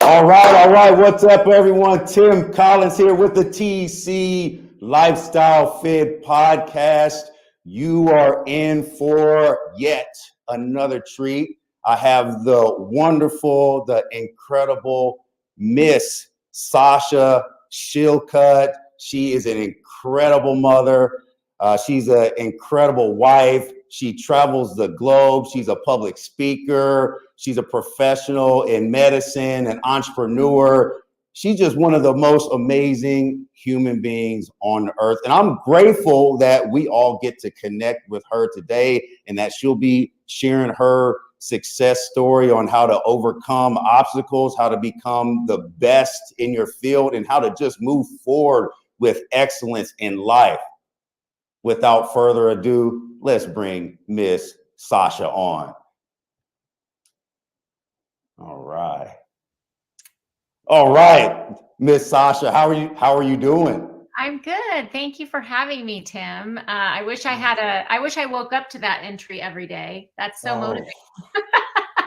All right. What's up, everyone? Tim Collins here with the TC Lifestyle Fit Podcast. You are in for yet another treat. I have the wonderful, the incredible Miss Sasha Shillcutt. She is an incredible mother. She's an incredible wife. She travels the globe. She's a public speaker. She's a professional in medicine, an entrepreneur. She's just one of the most amazing human beings on earth. And I'm grateful that we all get to connect with her today and that she'll be sharing her success story on how to overcome obstacles, how to become the best in your field, and how to just move forward with excellence in life. Without further ado, let's bring Miss Sasha on. All right, Miss Sasha, how are you doing? I'm good. Thank you for having me, Tim. I wish I woke up to that entry every day. That's so motivating.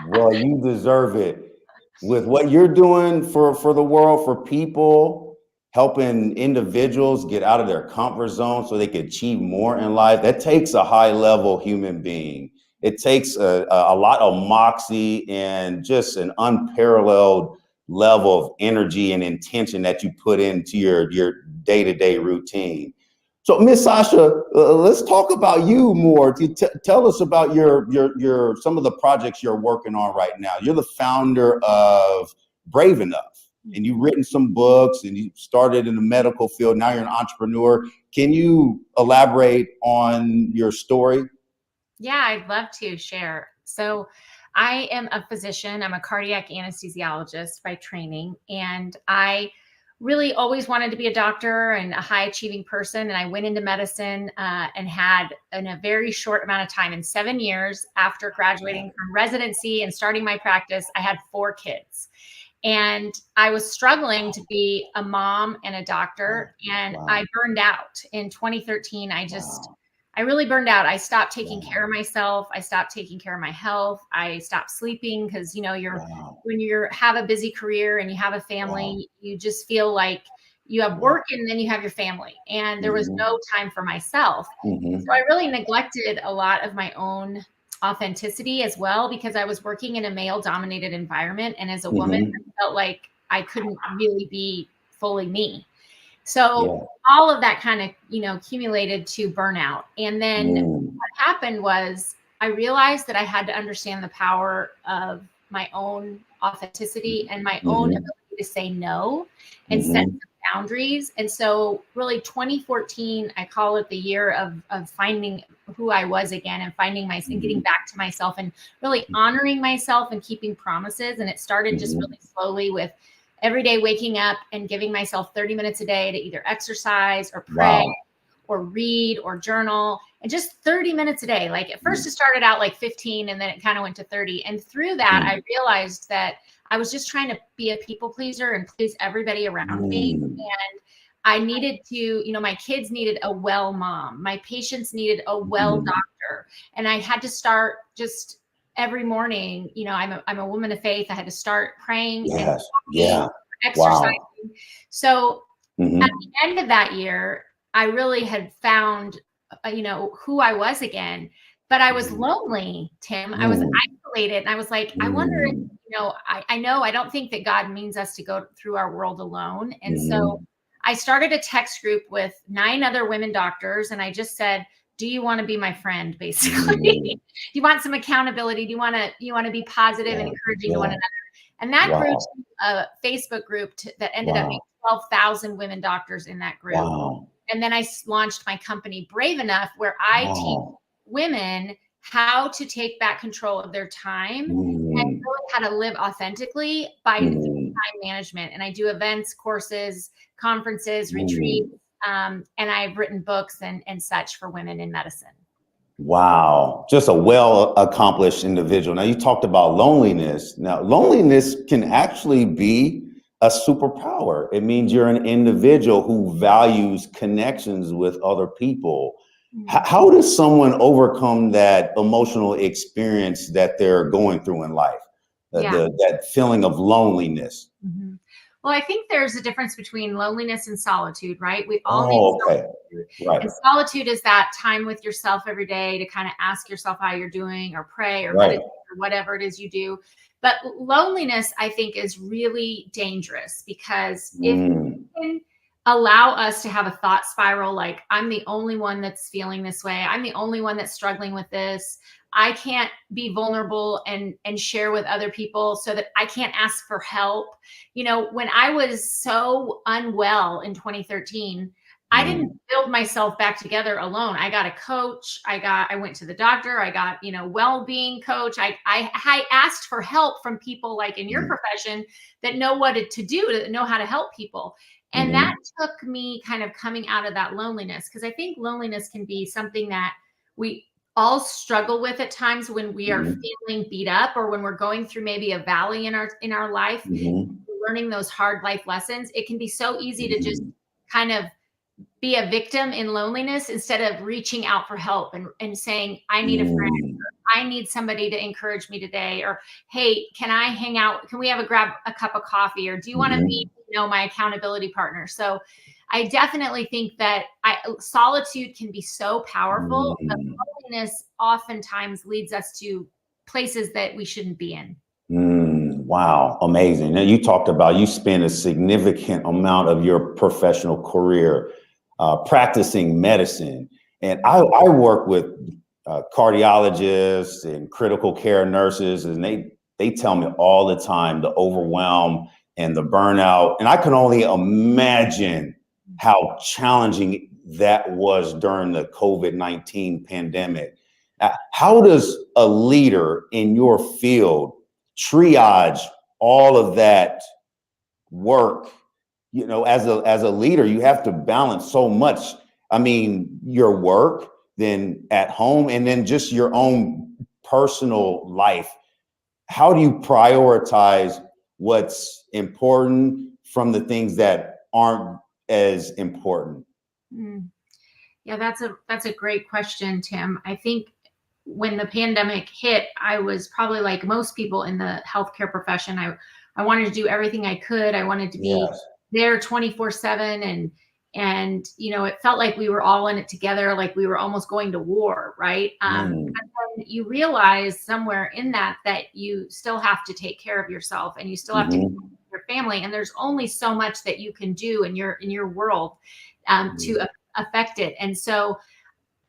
Well, you deserve it. With what you're doing for the world, for people, helping individuals get out of their comfort zone so they can achieve more in life, that takes a high level human being. It takes a lot of moxie and just an unparalleled level of energy and intention that you put into your day-to-day routine. So, Miss Sasha, let's talk about you more. Tell us about your some of the projects you're working on right now. You're the founder of Brave Enough, and you've written some books, and you started in the medical field. Now you're an entrepreneur. Can you elaborate on your story? Yeah, I'd love to share. So I am a physician. I'm a cardiac anesthesiologist by training, and I really always wanted to be a doctor and a high achieving person. And I went into medicine and had, in a very short amount of time, in 7 years after graduating from residency and starting my practice, I had 4 kids. And I was struggling to be a mom and a doctor. And I burned out in 2013. I really burned out. I stopped taking care of myself. I stopped taking care of my health. I stopped sleeping because, when you have a busy career and you have a family, you just feel like you have work and then you have your family. And there was no time for myself. So I really neglected a lot of my own authenticity as well, because I was working in a male dominated environment. And as a woman, I felt like I couldn't really be fully me. So all of that kind of, accumulated to burnout. And then what happened was I realized that I had to understand the power of my own authenticity and my own ability to say no and set some boundaries. And so really 2014, I call it the year of finding who I was again and finding myself and getting back to myself and really honoring myself and keeping promises. And it started just really slowly with every day waking up and giving myself 30 minutes a day to either exercise or pray or read or journal, and just 30 minutes a day. Like at first it started out like 15 and then it kind of went to 30. And through that, I realized that I was just trying to be a people pleaser and please everybody around me. And I needed to, my kids needed a well mom. My patients needed a well doctor. And I had to start just every morning, I'm a woman of faith. I had to start praying and exercising. So at the end of that year, I really had found, who I was again, but I was lonely, Tim. I was isolated. And I was like, I wonder if, I don't think that God means us to go through our world alone. And so I started a text group with 9 other women doctors. And I just said, do you want to be my friend? Basically, do you want some accountability? Do you want to be positive and encouraging to one another? And that grew to a Facebook group that ended up being 12,000 women doctors in that group. And then I launched my company, Brave Enough, where I teach women how to take back control of their time and really how to live authentically by time management. And I do events, courses, conferences, retreats. And I've written books and such for women in medicine. Wow. Just a well-accomplished individual. Now, you talked about loneliness. Now, loneliness can actually be a superpower. It means you're an individual who values connections with other people. How does someone overcome that emotional experience that they're going through in life? Yeah. that feeling of loneliness. Mm-hmm. Well, I think there's a difference between loneliness and solitude, right? We all need Oh, okay. solitude. Right. And solitude is that time with yourself every day to kind of ask yourself how you're doing, or pray, or Right. meditate, or whatever it is you do. But loneliness, I think, is really dangerous, because if you can allow us to have a thought spiral like, I'm the only one that's feeling this way, I'm the only one that's struggling with this, I can't be vulnerable and share with other people, so that I can't ask for help. When I was so unwell in 2013, I didn't build myself back together alone. I got a coach. I went to the doctor. I got, well-being coach. I asked for help from people like in your profession that know what to do, to know how to help people. And that took me kind of coming out of that loneliness, because I think loneliness can be something that we all struggle with at times when we are feeling beat up, or when we're going through maybe a valley in our life, learning those hard life lessons. It can be so easy to just kind of be a victim in loneliness, instead of reaching out for help and saying, I need a friend, or I need somebody to encourage me today, or, hey, can I hang out? Can we grab a cup of coffee? Or do you want to meet, my accountability partner? So I definitely think that solitude can be so powerful, but loneliness oftentimes leads us to places that we shouldn't be in. Wow, amazing. Now, you talked about, you spend a significant amount of your professional career practicing medicine. And I work with cardiologists and critical care nurses, and they tell me all the time the overwhelm and the burnout. And I can only imagine how challenging that was during the COVID-19 pandemic. How does a leader in your field triage all of that work? As a leader, you have to balance so much. I mean, your work, then at home, and then just your own personal life. How do you prioritize what's important from the things that aren't as important? Yeah, that's a great question, Tim. I think when the pandemic hit, I was probably like most people in the healthcare profession. I wanted to do everything I could. I wanted to be there 24/7, and it felt like we were all in it together, like we were almost going to war, right? And then you realize somewhere in that you still have to take care of yourself, and you still have to care of your family, and there's only so much that you can do in your world to affect it. And so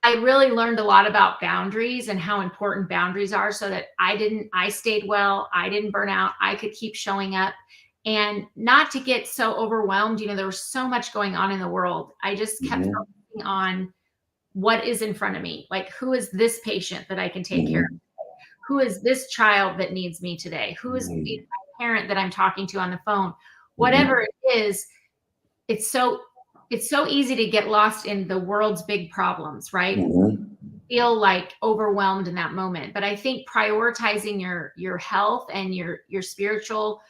I really learned a lot about boundaries and how important boundaries are, so that I stayed well, I didn't burn out, I could keep showing up, and not to get so overwhelmed. There was so much going on in the world. I just kept focusing on what is in front of me. Like, who is this patient that I can take care of? Who is this child that needs me today? Who is my parent that I'm talking to on the phone? Whatever it is, it's so easy to get lost in the world's big problems, right? Feel like overwhelmed in that moment. But I think prioritizing your health and your spiritual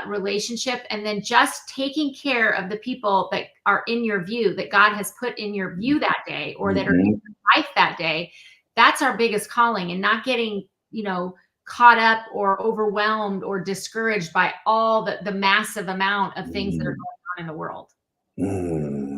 relationship, and then just taking care of the people that are in your view, that God has put in your view that day, or that are in your life that day, that's our biggest calling. And not getting caught up or overwhelmed or discouraged by all the massive amount of things that are going on in the world.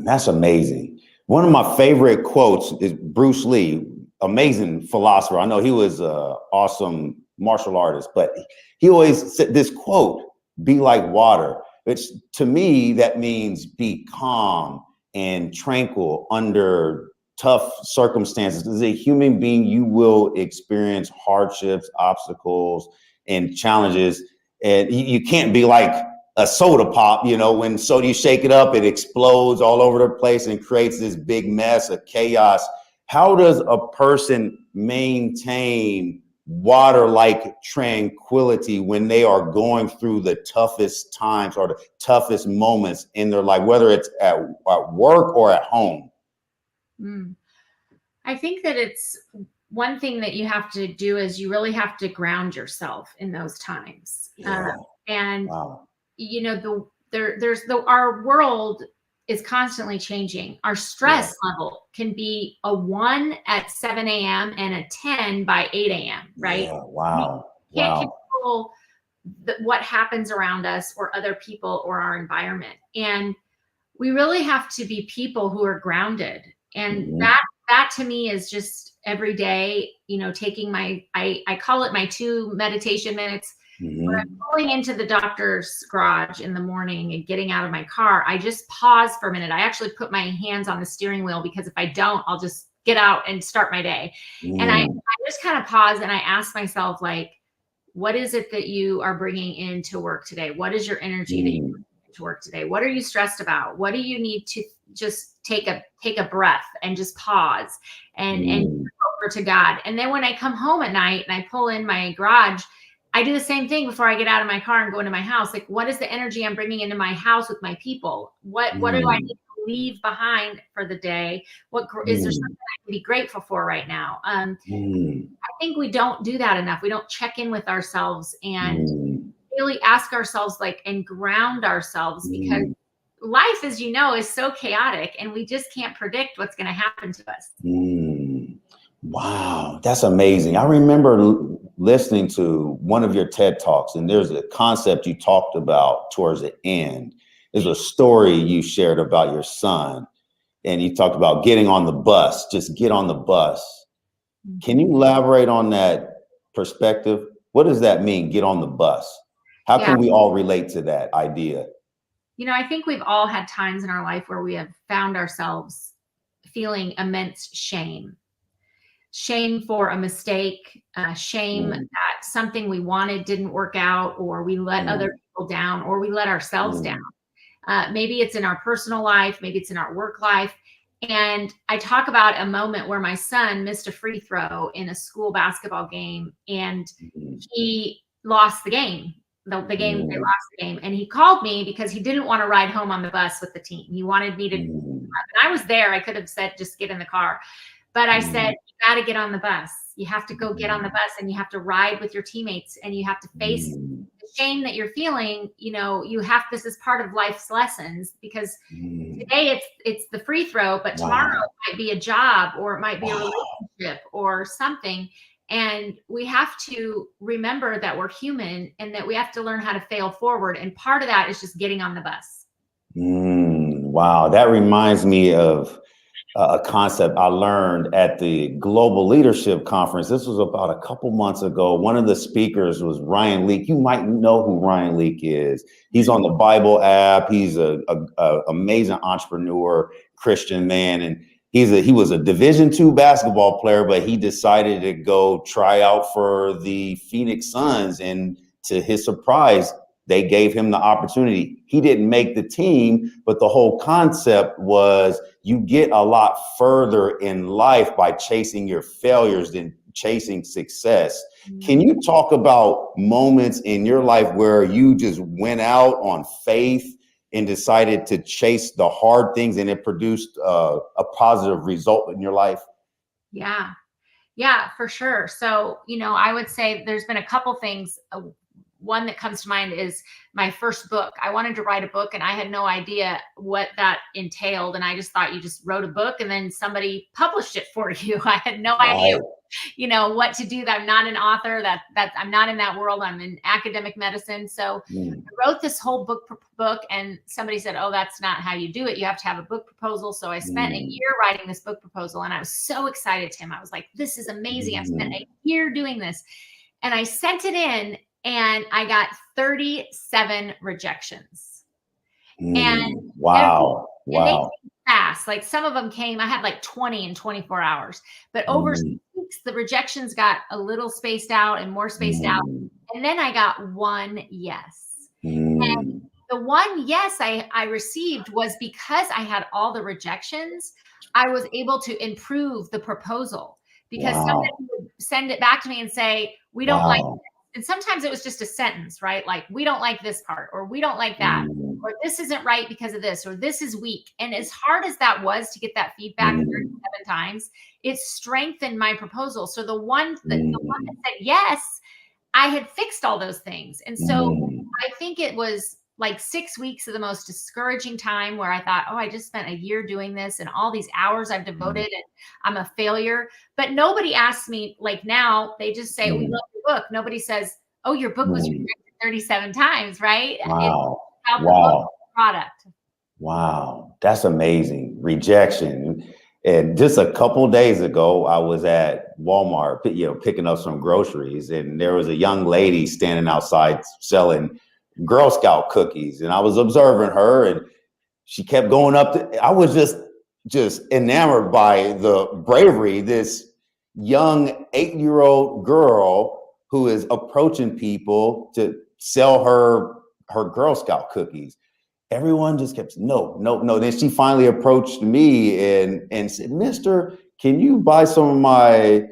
That's amazing. One of my favorite quotes is Bruce Lee, amazing philosopher. I know he was an awesome martial artist, but he always said this quote, be like water. Which to me, that means be calm and tranquil under tough circumstances. As a human being, you will experience hardships, obstacles, and challenges. And you can't be like a soda pop, when soda, you shake it up, it explodes all over the place and creates this big mess of chaos. How does a person maintain water-like tranquility when they are going through the toughest times or the toughest moments in their life, whether it's at work or at home? I think that it's one thing that you have to do is you really have to ground yourself in those times. And our world is constantly changing. Our stress level can be a 1 at 7 a.m. and a 10 by 8 a.m. Right? Wow. You can't control what happens around us or other people or our environment. And we really have to be people who are grounded. And that to me is just every day, taking I call it my 2 meditation minutes. When I'm going into the doctor's garage in the morning and getting out of my car, I just pause for a minute. I actually put my hands on the steering wheel, because if I don't, I'll just get out and start my day. And I just kind of pause and I ask myself, like, what is it that you are bringing into work today? What is your energy that you bring into work today? What are you stressed about? What do you need to just take a breath and just pause and over to God? And then when I come home at night and I pull in my garage, I do the same thing before I get out of my car and go into my house. Like, what is the energy I'm bringing into my house with my people? What do I need to leave behind for the day? Is there something I can be grateful for right now? I think we don't do that enough. We don't check in with ourselves and really ask ourselves, like, and ground ourselves, because life, as you know, is so chaotic and we just can't predict what's going to happen to us. Wow, that's amazing. I remember listening to one of your TED Talks, and there's a concept you talked about towards the end. There's a story you shared about your son, and you talked about getting on the bus, just get on the bus. Can you elaborate on that perspective? What does that mean, get on the bus? How can we all relate to that idea? I think we've all had times in our life where we have found ourselves feeling immense shame for a mistake, shame that something we wanted didn't work out, or we let other people down, or we let ourselves down. Maybe it's in our personal life, maybe it's in our work life. And I talk about a moment where my son missed a free throw in a school basketball game, and he lost the game. They lost the game. And he called me because he didn't want to ride home on the bus with the team. He wanted me to, and I was there. I could have said, just get in the car. But I said, you got to get on the bus. You have to go get on the bus, and you have to ride with your teammates, and you have to face the shame that you're feeling. This is part of life's lessons, because today it's the free throw, but tomorrow it might be a job, or it might be a relationship or something. And we have to remember that we're human and that we have to learn how to fail forward. And part of that is just getting on the bus. Wow. That reminds me of a concept I learned at the Global Leadership Conference. This was about a couple months ago. One of the speakers was Ryan Leak. You might know who Ryan Leak is. He's on the Bible app. He's a amazing entrepreneur, Christian man. And he was a Division II basketball player, but he decided to go try out for the Phoenix Suns. And to his surprise, they gave him the opportunity. He didn't make the team, but the whole concept was you get a lot further in life by chasing your failures than chasing success. Can you talk about moments in your life where you just went out on faith and decided to chase the hard things and it produced a positive result in your life? Yeah, for sure. So, I would say there's been a couple things. One that comes to mind is my first book. I wanted to write a book and I had no idea what that entailed. And I just thought you just wrote a book and then somebody published it for you. I had no idea, what to do. I'm not an author. That I'm not in that world. I'm in academic medicine. So I wrote this whole book and somebody said, oh, that's not how you do it. You have to have a book proposal. So I spent a year writing this book proposal and I was so excited, Tim. I was like, this is amazing. I've spent a year doing this. And I sent it in. And I got 37 rejections. And wow. And they came fast. Like some of them came, I had like 20 in 24 hours. But over 6 weeks, the rejections got a little spaced out and more spaced out. And then I got one yes. And the one yes I received was because I had all the rejections, I was able to improve the proposal. Because somebody would send it back to me and say, we don't like it. And sometimes it was just a sentence, right? Like, we don't like this part, or we don't like that, or this isn't right because of this, or this is weak. And as hard as that was to get that feedback 37 times, it strengthened my proposal. So the one that said yes, I had fixed all those things. And so I think it was like 6 weeks of the most discouraging time where I thought, oh, I just spent a year doing this and all these hours I've devoted and I'm a failure. But nobody asks me, like now, they just say, we love your book. Nobody says, oh, your book was rejected 37 times, right? It's Wow. about the book Wow. product. Wow. That's amazing. Rejection. And just a couple days ago, I was at Walmart, picking up some groceries, and there was a young lady standing outside selling Girl Scout cookies. And I was observing her, and she kept going up to, I was just enamored by the bravery. This young 8-year-old girl who is approaching people to sell her Girl Scout cookies. Everyone just kept, no, no, no. Then she finally approached me and said, "Mister, can you buy some of my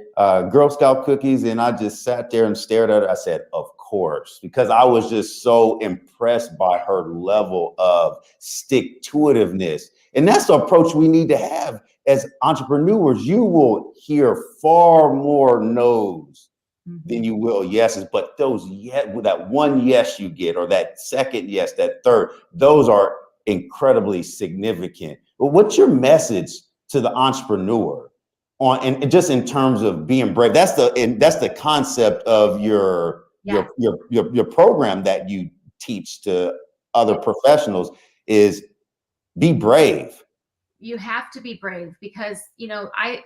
Girl Scout cookies?" And I just sat there and stared at her. I said, "Of course," because I was just so impressed by her level of stick-to-itiveness. And that's the approach we need to have as entrepreneurs. You will hear far more no's than you will yeses, but that one yes you get, or that second yes, that third, those are incredibly significant. But what's your message to the entrepreneur and just in terms of being brave? That's the concept of your program that you teach to other professionals is be brave. You have to be brave because,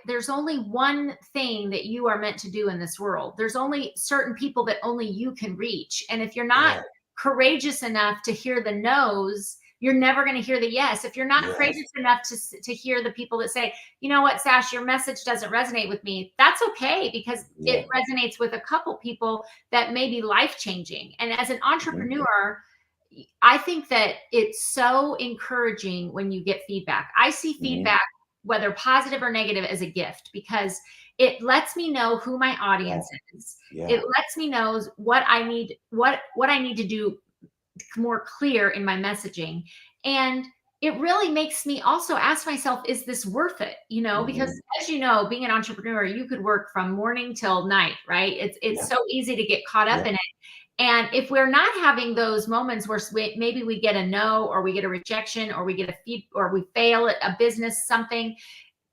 there's only one thing that you are meant to do in this world. There's only certain people that only you can reach. And if you're not courageous enough to hear the no's, you're never going to hear the yes. If you're not courageous enough to hear the people that say, "You know what, Sash, your message doesn't resonate with me," that's okay, because it resonates with a couple people that may be life-changing. And as an entrepreneur, I think that it's so encouraging when you get feedback. I see feedback, whether positive or negative, as a gift, because it lets me know who my audience is. It lets me know what I need to do more clear in my messaging. And it really makes me also ask myself, is this worth it? Because as you know, being an entrepreneur, you could work from morning till night, right? It's so easy to get caught up in it. And if we're not having those moments where maybe we get a no, or we get a rejection, or we get or we fail at a business, something,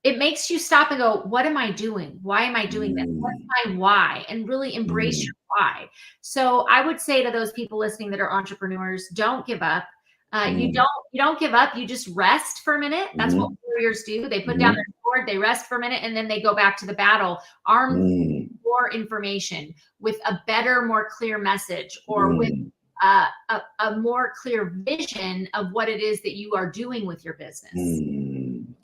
it makes you stop and go, what am I doing? Why am I doing this? What's my why? And really embrace your why. So I would say to those people listening that are entrepreneurs, don't give up. You don't give up. You just rest for a minute. That's what warriors do. They put down their sword, they rest for a minute, and then they go back to the battle, armed with more information, with a better, more clear message, or with a more clear vision of what it is that you are doing with your business.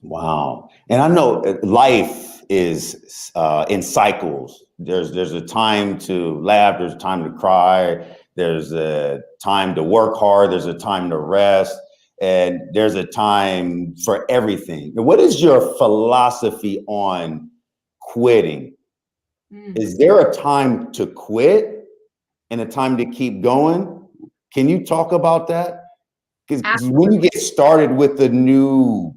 Wow. And I know life is in cycles. There's a time to laugh, there's a time to cry, there's a time to work hard, there's a time to rest, and there's a time for everything. What is your philosophy on quitting? Is there a time to quit and a time to keep going? Can you talk about that? Because when you get started with the new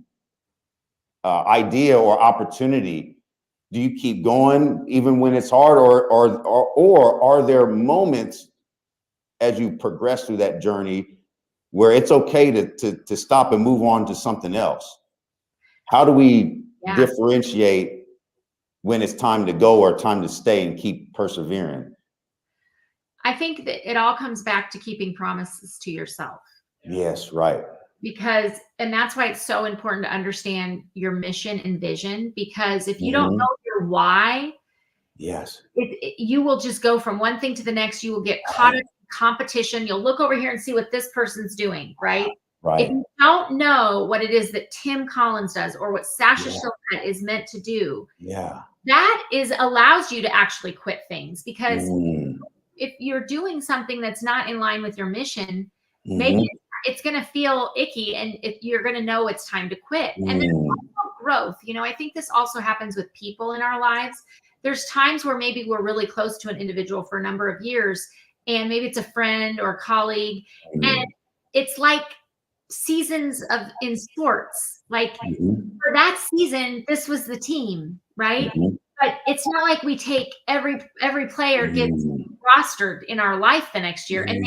idea or opportunity, do you keep going even when it's hard, or are there moments as you progress through that journey where it's okay to stop and move on to something else? How do we differentiate when it's time to go or time to stay and keep persevering? I think that it all comes back to keeping promises to yourself. Yes, right. And that's why it's so important to understand your mission and vision, because if you don't know your why, you will just go from one thing to the next. You will get caught up in competition. You'll look over here and see what this person's doing, right? If you don't know what it is that Tim Collins does, or what Sasha Shillcutt is meant to do, that allows you to actually quit things. Because if you're doing something that's not in line with your mission, maybe it's going to feel icky, and you're going to know it's time to quit. And there's also growth. I think this also happens with people in our lives. There's times where maybe we're really close to an individual for a number of years, and maybe it's a friend or a colleague, and it's like seasons in sports. Like for that season, this was the team, right? But it's not like we take every player gets rostered in our life the next year, and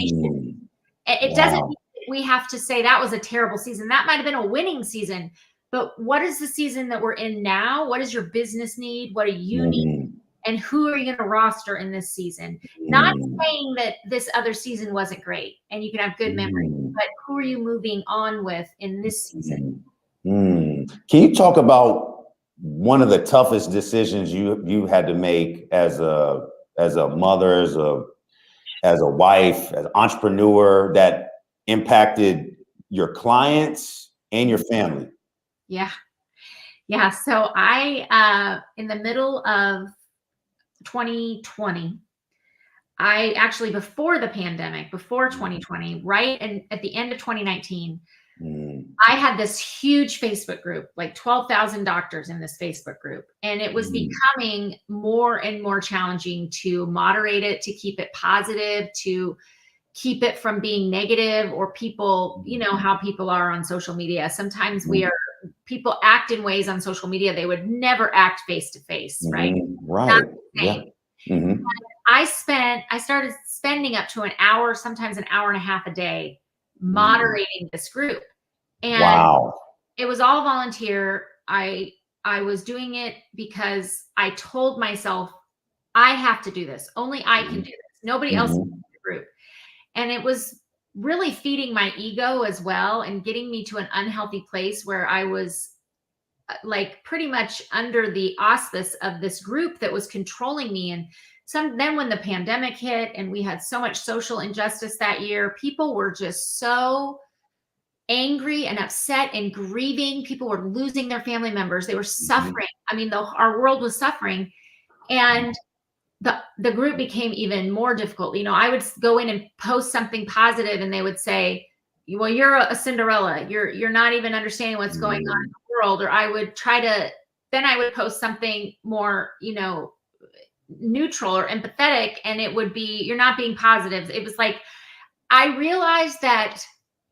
it doesn't mean we have to say that was a terrible season. That might have been a winning season, but what is the season that we're in now? What does your business need? What do you need? and who are you going to roster in this season? Not saying that this other season wasn't great and you can have good memories, but who are you moving on with in this season? Can you talk about one of the toughest decisions you had to make as a mother, as a wife, as an entrepreneur that impacted your clients and your family? Yeah. So I, in the middle of 2020, I actually, before the pandemic, before 2020, right? And at the end of 2019, I had this huge Facebook group, like 12,000 doctors in this Facebook group. And it was becoming more and more challenging to moderate it, to keep it positive, to keep it from being negative, or people, you know, how people are on social media. Sometimes people act in ways on social media they would never act face to face, right? Right. Yeah. I started spending up to an hour, sometimes an hour and a half a day moderating this group. And it was all volunteer. I was doing it because I told myself, I have to do this. Only I can do this. Nobody else can do the group. And it was really feeding my ego as well and getting me to an unhealthy place where I was like pretty much under the auspice of this group that was controlling me. And then when the pandemic hit and we had so much social injustice that year, people were just so angry and upset and grieving. People were losing their family members. They were suffering. I mean, our world was suffering. And the group became even more difficult. You know, I would go in and post something positive and they would say, well, you're a Cinderella. You're not even understanding what's going on in the world. Or I would then I would post something more, you know, neutral or empathetic. And it would be, you're not being positive. It was like, I realized that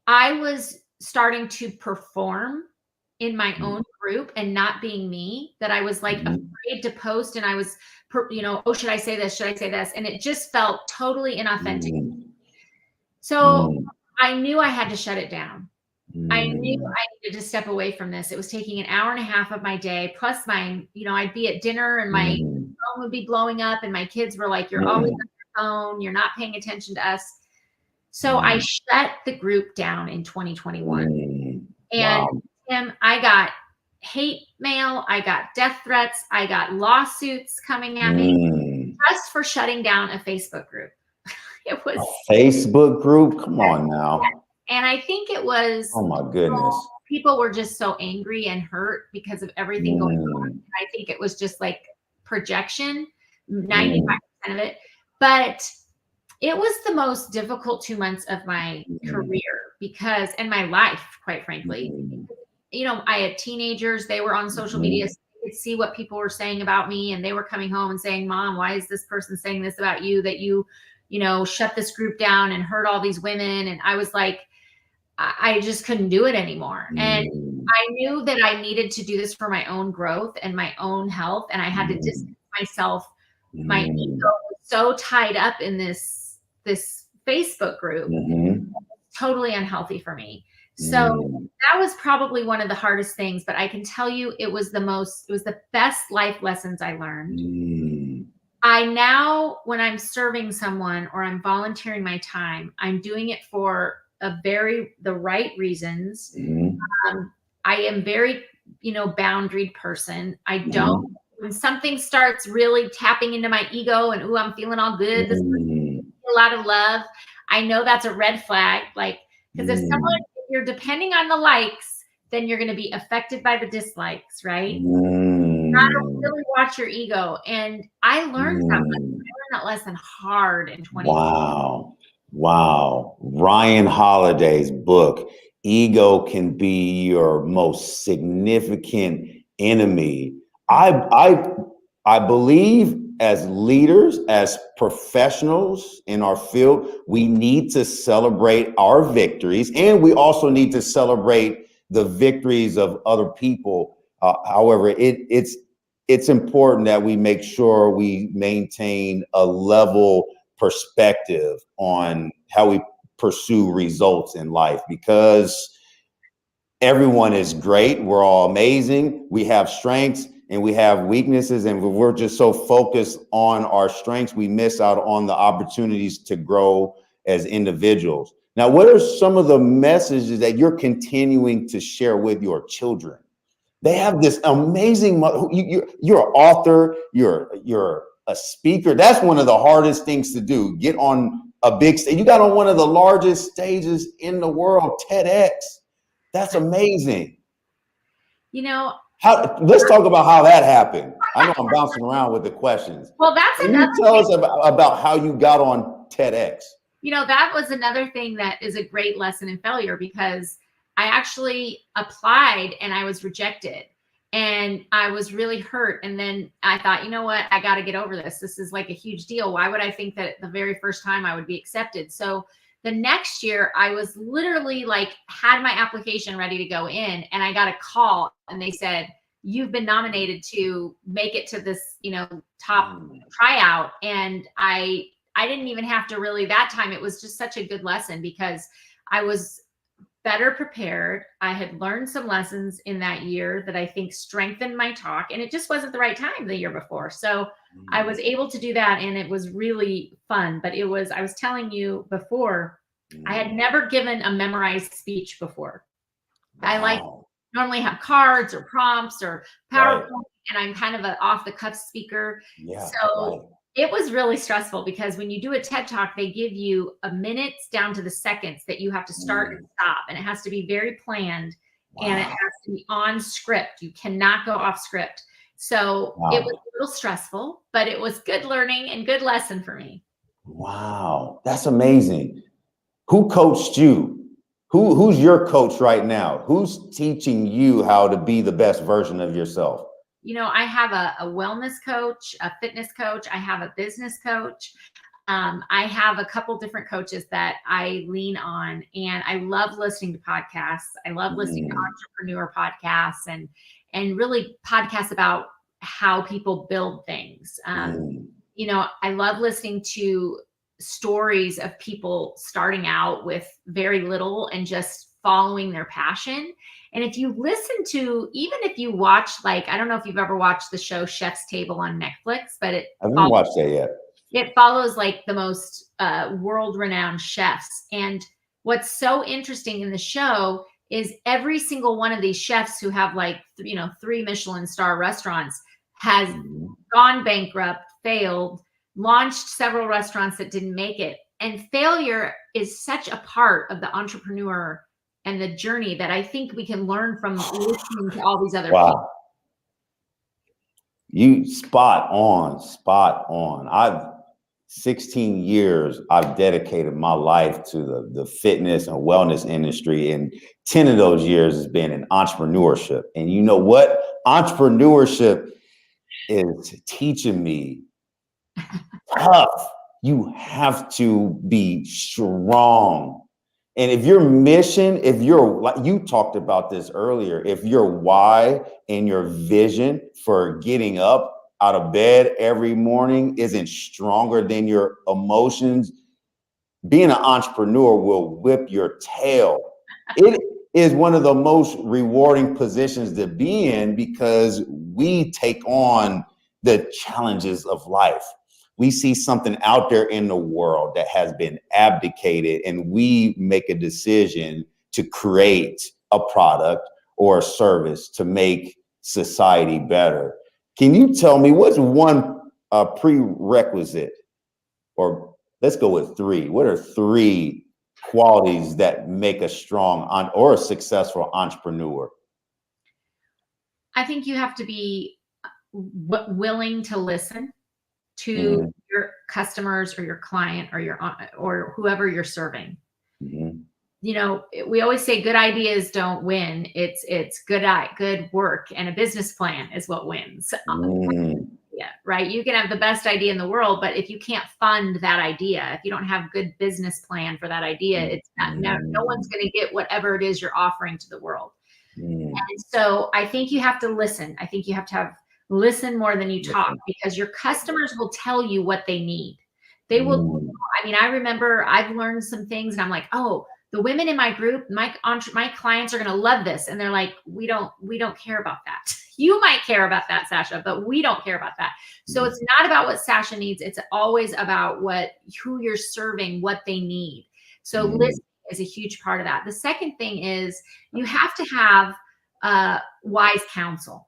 I was starting to perform in my own group and not being me, that I was like afraid to post. And I was, you know, oh, should I say this? Should I say this? And it just felt totally inauthentic. So I knew I had to shut it down. I knew I needed to step away from this. It was taking an hour and a half of my day, plus I'd be at dinner and my phone would be blowing up and my kids were like, you're always on your phone. You're not paying attention to us. So I shut the group down in 2021. And Tim, I got hate mail. I got death threats. I got lawsuits coming at me just for shutting down a Facebook group. It was a Facebook group. Come on now. And I think it was, oh my goodness, people were just so angry and hurt because of everything going on. I think it was just like projection, 95% of it. But it was the most difficult 2 months of my career and my life, quite frankly. You know, I had teenagers, they were on social media, so they could see what people were saying about me. And they were coming home and saying, Mom, why is this person saying this about you, that you know, shut this group down and hurt all these women? And I was like, I just couldn't do it anymore. And I knew that I needed to do this for my own growth and my own health. And I had to distance myself. My ego was so tied up in this Facebook group, totally unhealthy for me. So that was probably one of the hardest things, but I can tell you it was the best life lessons I learned. I now, when I'm serving someone or I'm volunteering my time, I'm doing it for the right reasons. I am very, boundaried person. I don't, when something starts really tapping into my ego and, ooh, I'm feeling all good, this person a lot of love, I know that's a red flag. Like, because if you're depending on the likes, then you're going to be affected by the dislikes, right? You gotta really watch your ego. And I learned that lesson hard in 2020. Wow. Ryan Holiday's book, Ego Can Be Your Most Significant Enemy. I believe as leaders, as professionals in our field, we need to celebrate our victories, and we also need to celebrate the victories of other people. However, it's important that we make sure we maintain a level perspective on how we pursue results in life, because everyone is great. We're all amazing. We have strengths. and we have weaknesses, and we're just so focused on our strengths, we miss out on the opportunities to grow as individuals. Now, what are some of the messages that you're continuing to share with your children? They have this amazing, you're an author, you're a speaker. That's one of the hardest things to do. Get on a big stage. You got on one of the largest stages in the world, TEDx. That's amazing. You know, Let's talk about how that happened. I know I'm bouncing around with the questions. Well, that's Can you tell us about how you got on TEDx? You know, that was another thing that is a great lesson in failure, because I actually applied and I was rejected and I was really hurt. And then I thought, you know what, I got to get over this. This is like a huge deal. Why would I think that the very first time I would be accepted? So the next year I was literally like, had my application ready to go in, and I got a call and they said, you've been nominated to make it to this, you know, top tryout. And I didn't even have to really, that time, it was just such a good lesson because I was better prepared. I had learned some lessons in that year that I think strengthened my talk, and it just wasn't the right time the year before. So I was able to do that, and it was really fun. But it was, I was telling you before, I had never given a memorized speech before. Wow. I like normally have cards or prompts or PowerPoint, and I'm kind of an off the cuff speaker. Yeah, so it was really stressful because when you do a TED Talk, they give you a minutes down to the seconds that you have to start and stop. And it has to be very planned and it has to be on script. You cannot go off script. So it was a little stressful, but it was good learning and good lesson for me. Wow, that's amazing. Who coached you? Who's your coach right now? Who's teaching you how to be the best version of yourself? You know, I have a wellness coach, a fitness coach. I have a business coach. I have a couple different coaches that I lean on, and I love listening to podcasts. I love listening to entrepreneur podcasts and really podcasts about how people build things. You know, I love listening to stories of people starting out with very little and just following their passion. And if you listen to, even if you watch, like, I don't know if you've ever watched the show Chef's Table on Netflix, but I haven't watched that yet. It follows like the most world-renowned chefs. And what's so interesting in the show is every single one of these chefs who have like, you know, 3 Michelin star restaurants has gone bankrupt, failed, launched several restaurants that didn't make it. And failure is such a part of the entrepreneur and the journey that I think we can learn from listening to all these other people. You spot on. I've 16 years, I've dedicated my life to the fitness and wellness industry. And 10 of those years has been in entrepreneurship. And you know what? Entrepreneurship is teaching me tough. You have to be strong. And if your mission, if you're, like you talked about this earlier, if your why and your vision for getting up out of bed every morning isn't stronger than your emotions, being an entrepreneur will whip your tail. It is one of the most rewarding positions to be in because we take on the challenges of life. We see something out there in the world that has been abdicated, and we make a decision to create a product or a service to make society better. Can you tell me what's one prerequisite, or let's go with 3. What are 3 qualities that make a strong or a successful entrepreneur? I think you have to be willing to listen to your customers or your client or whoever you're serving. You know, we always say good ideas don't win. It's good work and a business plan is what wins. Yeah, right. You can have the best idea in the world, but if you can't fund that idea, if you don't have good business plan for that idea, it's not, no one's going to get whatever it is you're offering to the world. And so I think you have to listen. I think you have to listen more than you talk, because your customers will tell you what they need. They will. I mean, I remember I've learned some things and I'm like, oh, the women in my group, my clients are going to love this. And they're like, we don't care about that. You might care about that, Sasha, but we don't care about that. So it's not about what Sasha needs. It's always about who you're serving, what they need. So listening is a huge part of that. The second thing is you have to have wise counsel.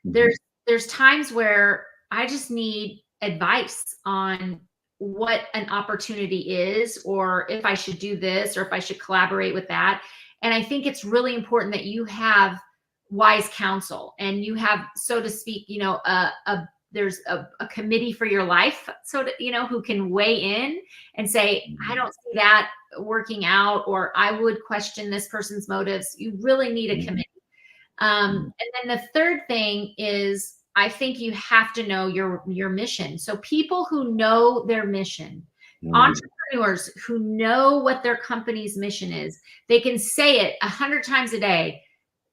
There's times where I just need advice on what an opportunity is, or if I should do this, or if I should collaborate with that. And I think it's really important that you have wise counsel and you have, so to speak, there's a committee for your life, so to, who can weigh in and say, I don't see that working out, or I would question this person's motives. You really need a committee. And then the third thing is, I think you have to know your mission. So people who know their mission, entrepreneurs who know what their company's mission is, they can say it 100 times a day.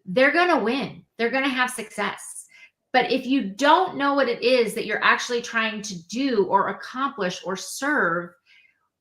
They're going to win. They're going to have success. But if you don't know what it is that you're actually trying to do or accomplish or serve,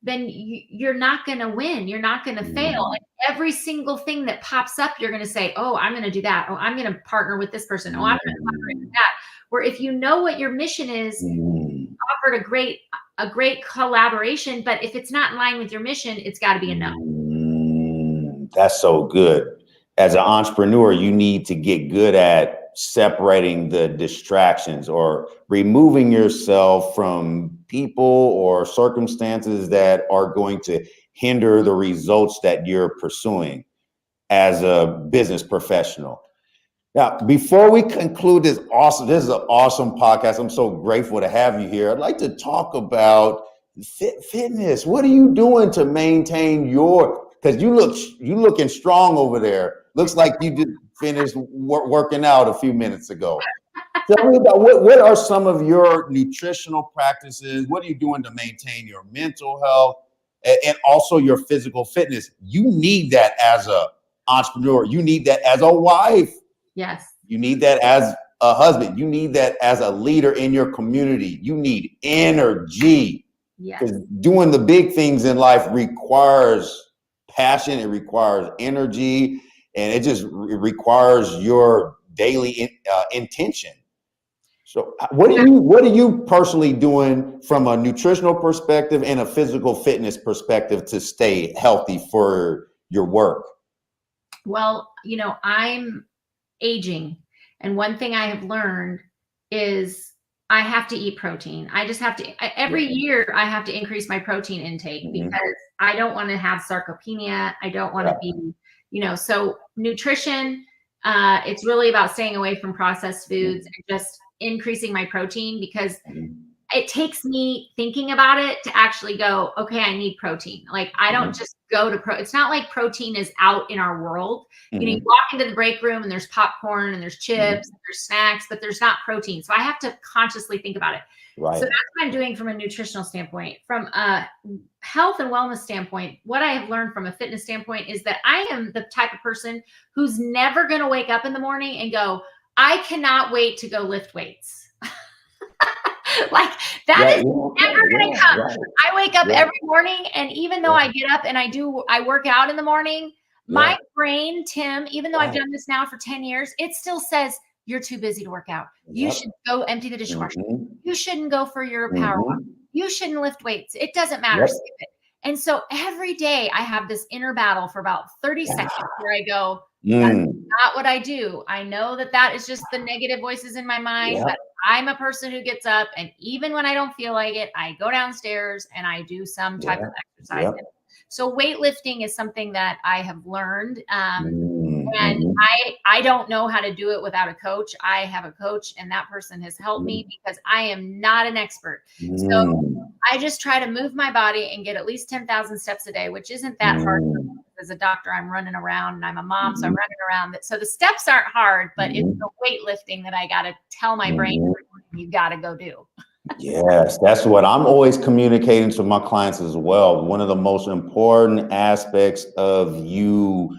then you're not going to win. You're not going to fail. Like every single thing that pops up, you're going to say, oh, I'm going to do that. Oh, I'm going to partner with this person. Oh, I'm going to collaborate with that. Where if you know what your mission is, offered a great collaboration, but if it's not in line with your mission, it's got to be a no. That's so good. As an entrepreneur, you need to get good at separating the distractions or removing yourself from people or circumstances that are going to hinder the results that you're pursuing as a business professional. Now, before we conclude this is an awesome podcast. I'm so grateful to have you here. I'd like to talk about fitness. What are you doing to maintain because you looking strong over there. Looks like you just finished working out a few minutes ago. Tell me about what are some of your nutritional practices? What are you doing to maintain your mental health and also your physical fitness? You need that as an entrepreneur. You need that as a wife. Yes. You need that as a husband. You need that as a leader in your community. You need energy. Yes. Because doing the big things in life requires passion. It requires energy. And it requires your daily intention. So what are you personally doing from a nutritional perspective and a physical fitness perspective to stay healthy for your work? Well, I'm aging. And one thing I have learned is I have to eat protein. I just have to, every year I have to increase my protein intake because I don't want to have sarcopenia. I don't want to be, so nutrition, it's really about staying away from processed foods and just increasing my protein, because it takes me thinking about it to actually go, okay, I need protein. Like I don't just go to it's not like protein is out in our world. You walk into the break room and there's popcorn and there's chips and there's snacks, but there's not protein. So I have to consciously think about it. Right. So that's what I'm doing from a nutritional standpoint. From a health and wellness standpoint, what I have learned from a fitness standpoint is that I am the type of person who's never going to wake up in the morning and go, I cannot wait to go lift weights. Like that is never going to come. Right. I wake up every morning, and even though I get up and I work out in the morning, my brain, Tim, even though I've done this now for 10 years, it still says, you're too busy to work out. You should go empty the dishwasher. You shouldn't go for your power walk. You shouldn't lift weights. It doesn't matter. Skip it. And so every day I have this inner battle for about 30 seconds where I go, that's not what I do. I know that is just the negative voices in my mind, but I'm a person who gets up, and even when I don't feel like it, I go downstairs and I do some type of exercise. So weightlifting is something that I have learned. And I don't know how to do it without a coach. I have a coach, and that person has helped me because I am not an expert. So I just try to move my body and get at least 10,000 steps a day, which isn't that hard. As a doctor, I'm running around, and I'm a mom, so I'm running around. So the steps aren't hard, but it's the weightlifting that I got to tell my brain, you got to go do. Yes, that's what I'm always communicating to my clients as well. One of the most important aspects of you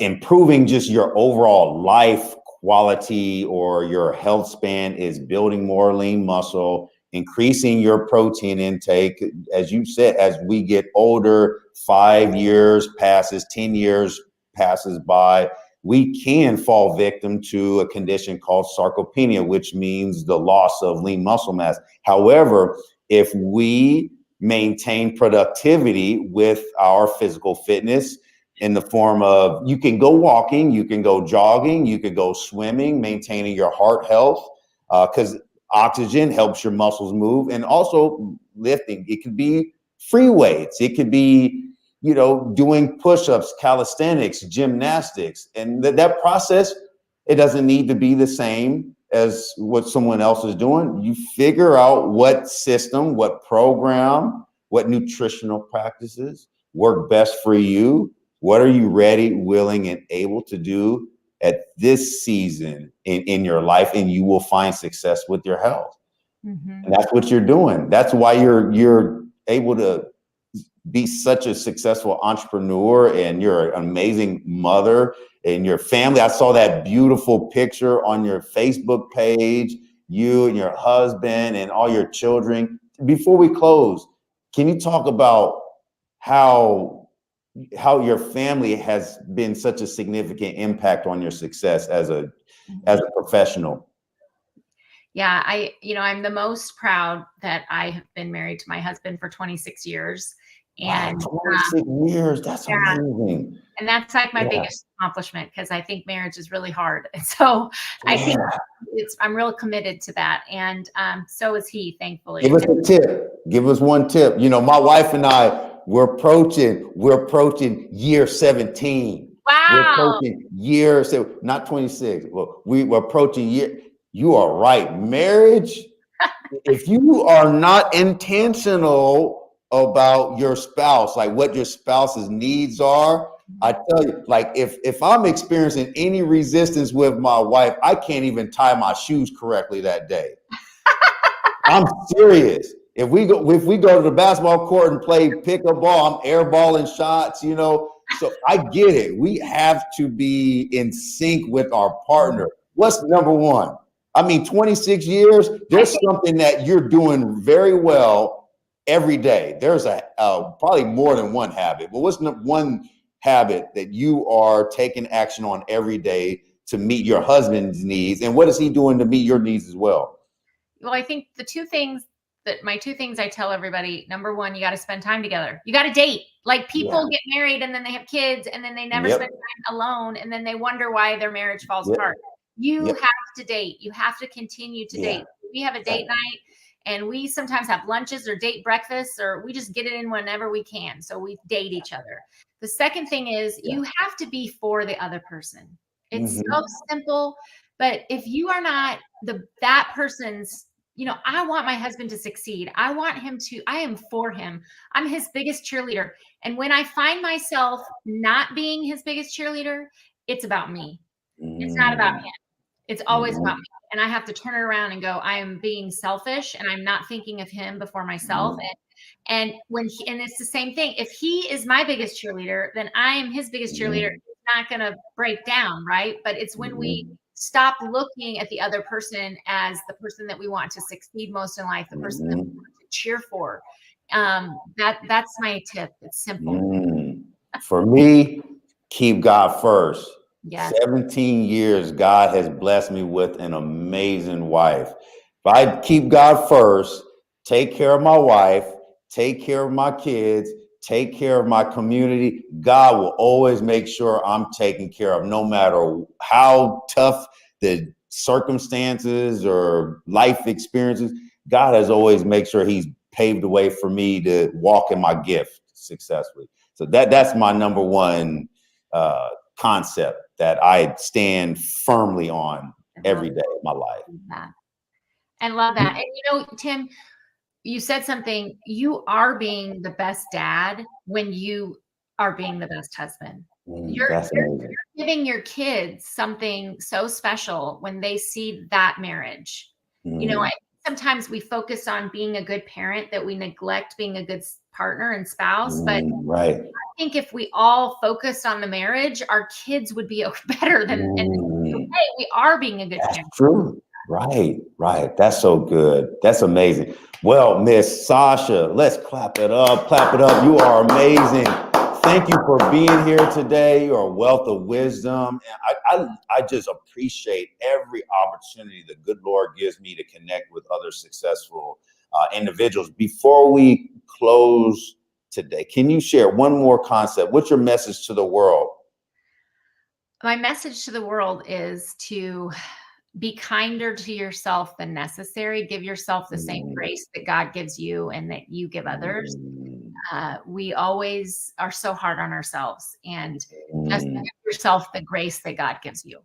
improving just your overall life quality or your health span is building more lean muscle increasing your protein intake. As you said, as we get older, 5 years passes, 10 years passes by, we can fall victim to a condition called sarcopenia, which means the loss of lean muscle mass. However, if we maintain productivity with our physical fitness in the form of, you can go walking, you can go jogging, you can go swimming, maintaining your heart health, because oxygen helps your muscles move, and also lifting. It could be free weights. It could be, doing push-ups, calisthenics, gymnastics. And that process, it doesn't need to be the same as what someone else is doing. You figure out what system, what program, what nutritional practices work best for you. What are you ready, willing, and able to do at this season in your life? And you will find success with your health. And that's what you're doing. That's why you're able to be such a successful entrepreneur, and you're an amazing mother, and your family. I saw that beautiful picture on your Facebook page, you and your husband and all your children. Before we close, can you talk about how your family has been such a significant impact on your success as a professional? Yeah, I'm the most proud that I have been married to my husband for 26 years. And wow, 26 years, that's amazing. And that's like my biggest accomplishment, because I think marriage is really hard. And so I think I'm real committed to that. And so is he, thankfully. Give us a tip. Give us one tip. My wife and I, we're approaching year 17. Wow. We're approaching year, not 26. Well, we're approaching year. You are right. Marriage, if you are not intentional about your spouse, like what your spouse's needs are, I tell you, like if I'm experiencing any resistance with my wife, I can't even tie my shoes correctly that day. I'm serious. If we go to the basketball court and play pickup ball, I'm airballing shots, So I get it. We have to be in sync with our partner. What's number one? 26 years, there's something that you're doing very well every day. There's probably more than one habit, but what's one habit that you are taking action on every day to meet your husband's needs? And what is he doing to meet your needs as well? Well, I think my two things I tell everybody: number one, you got to spend time together. You got to date. Like people get married and then they have kids and then they never spend time alone, and then they wonder why their marriage falls apart. You have to date. You have to continue to date. We have a date night, and we sometimes have lunches or date breakfasts, or we just get it in whenever we can. So we date each other. The second thing is you have to be for the other person. It's so simple, but if you are not that person's, I want my husband to succeed. I am for him. I'm his biggest cheerleader. And when I find myself not being his biggest cheerleader, it's about me. It's not about him. It's always about me. And I have to turn it around and go, I am being selfish and I'm not thinking of him before myself. And it's the same thing. If he is my biggest cheerleader, then I am his biggest cheerleader. It's not going to break down, right? But it's when we stop looking at the other person as the person that we want to succeed most in life, the person that we want to cheer for. That's my tip. It's simple. For me, keep God first. Yes. 17 years, God has blessed me with an amazing wife. If I keep God first, take care of my wife, take care of my kids, take care of my community, God will always make sure I'm taken care of, no matter how tough the circumstances or life experiences. God has always made sure he's paved the way for me to walk in my gift successfully. So that's my number one concept that I stand firmly on every day of my life. I love that. And Tim, you said something. You are being the best dad when you are being the best husband. You're giving your kids something so special when they see that marriage. Sometimes we focus on being a good parent that we neglect being a good partner and spouse. But I think if we all focused on the marriage, our kids would be better than. And we are being a good parent. True. Right, right. That's so good. That's amazing. Well, Miss Sasha, let's clap it up. Clap it up. You are amazing. Thank you for being here today. You're a wealth of wisdom. And I just appreciate every opportunity the good Lord gives me to connect with other successful individuals. Before we close today, can you share one more concept? What's your message to the world? My message to the world is to be kinder to yourself than necessary. Give yourself the same Mm, grace that God gives you and that you give others. mm, We always are so hard on ourselves, and just mm. give yourself the grace that God gives you.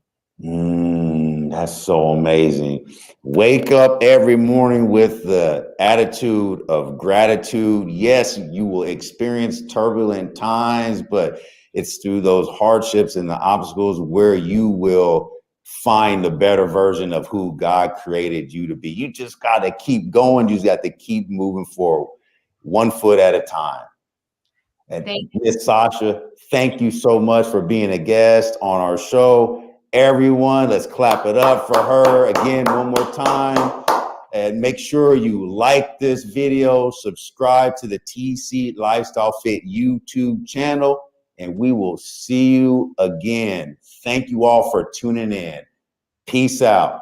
That's so amazing. Wake up every morning with the attitude of gratitude. Yes, you will experience turbulent times, but it's through those hardships and the obstacles where you will find the better version of who God created you to be. You just got to keep going. You just got to keep moving forward, one foot at a time. And Thank Miss Sasha, thank you so much for being a guest on our show. Everyone, let's clap it up for her again one more time. And make sure you like this video, subscribe to the TC Lifestyle Fit YouTube channel, and we will see you again. Thank you all for tuning in. Peace out.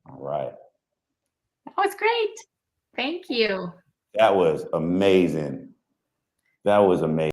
All right. That was great. Thank you. That was amazing. That was amazing.